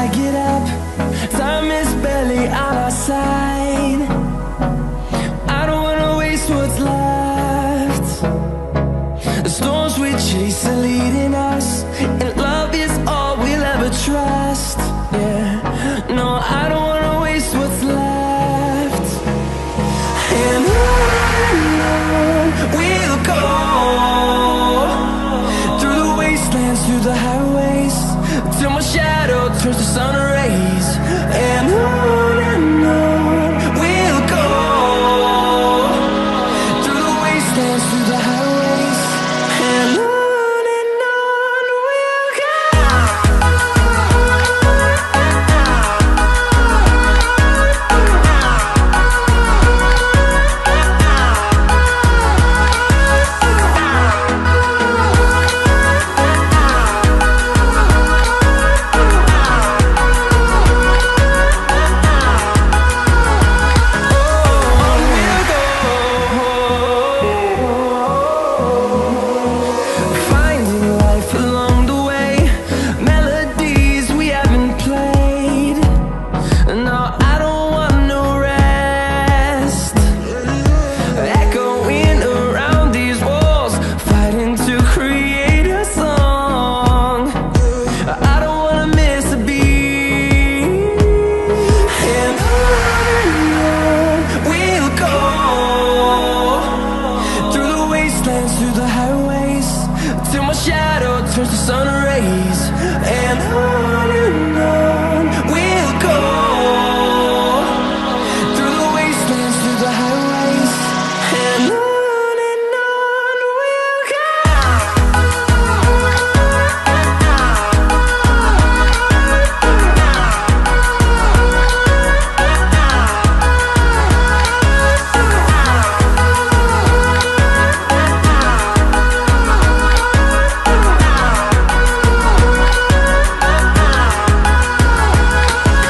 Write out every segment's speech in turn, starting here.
I get up, time is barely on our side. I don't wanna waste what's left. The storms we chase are leading us, and love is all we'll ever trust. Yeah, no, I don't wanna waste what's left. And on we'll go, through the wastelands, through the highways, till my shadow turns to sun rays. And on we'll go, through the wastelands, through the highways, and on we'll go. Finding life along the way, melodies we haven't played. No, I don't want no rest. Echoing around these walls, fighting to create a song. I don't wanna miss a beat. And on we'll go, through the wastelands, through the highways, till my shadow turns to sun rays. And on we'll go, through the wastelands, through the highways, and on we'll go.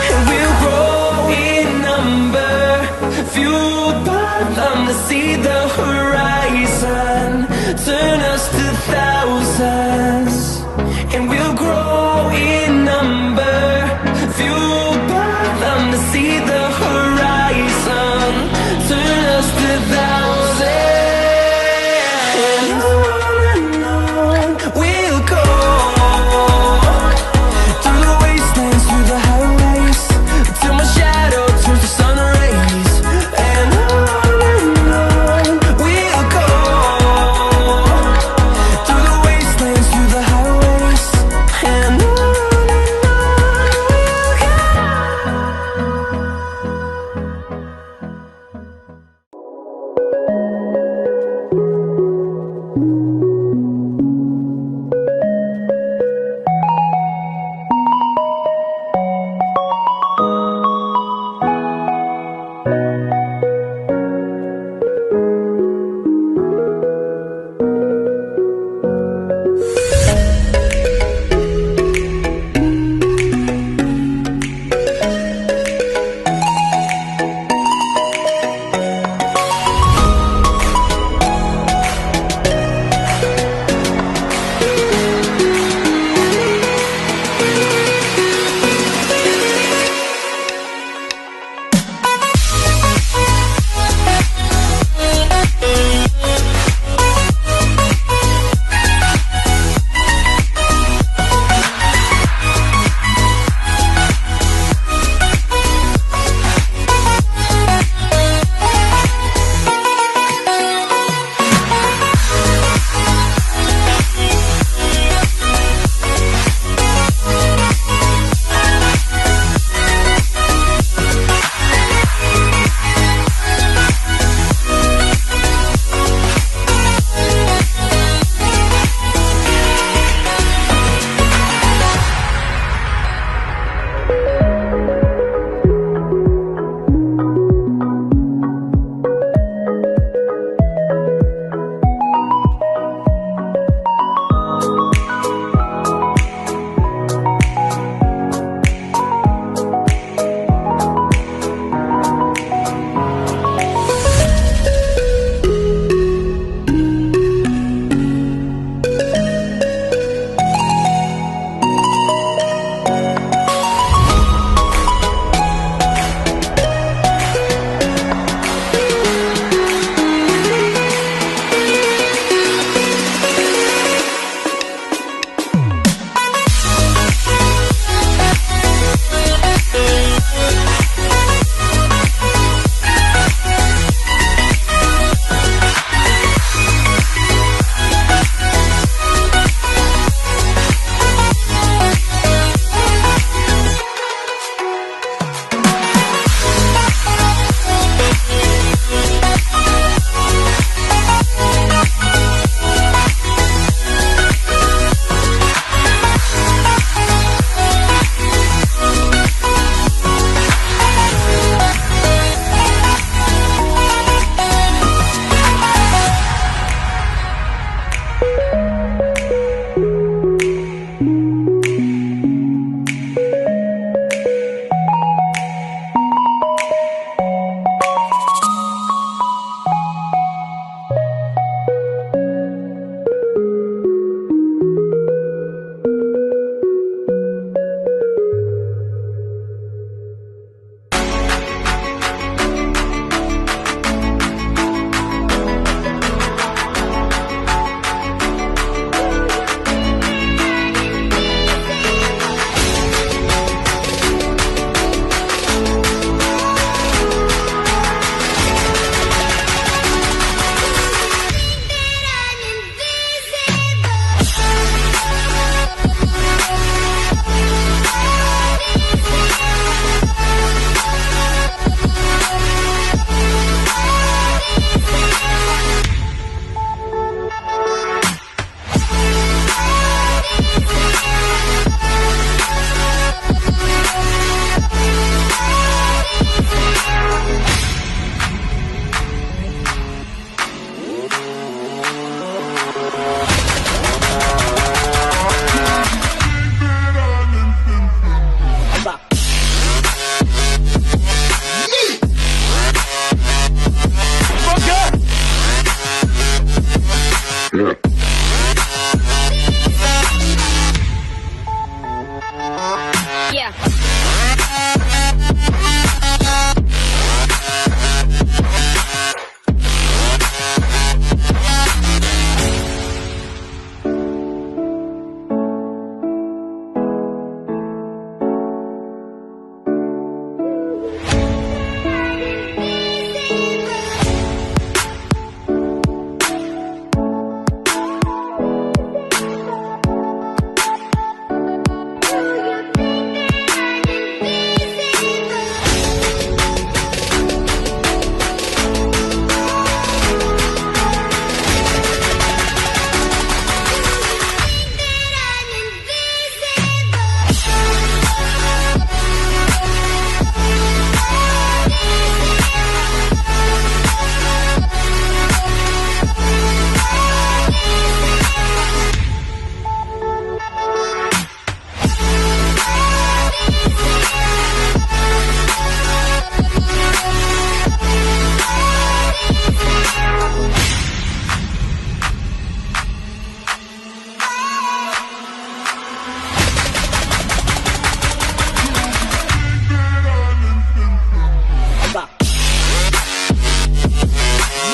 And we'll grow in number, fueled by them to see the horizon, turn us to thousands. And we'll grow in number, fueled by them to see the horizon, turn us to thousands. And on we'll go, through the wastelands, through the highways, till my shadow turns to sun rays. And on we'll go, through the wastelands, through the highways, and on we'll go.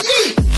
Yeet!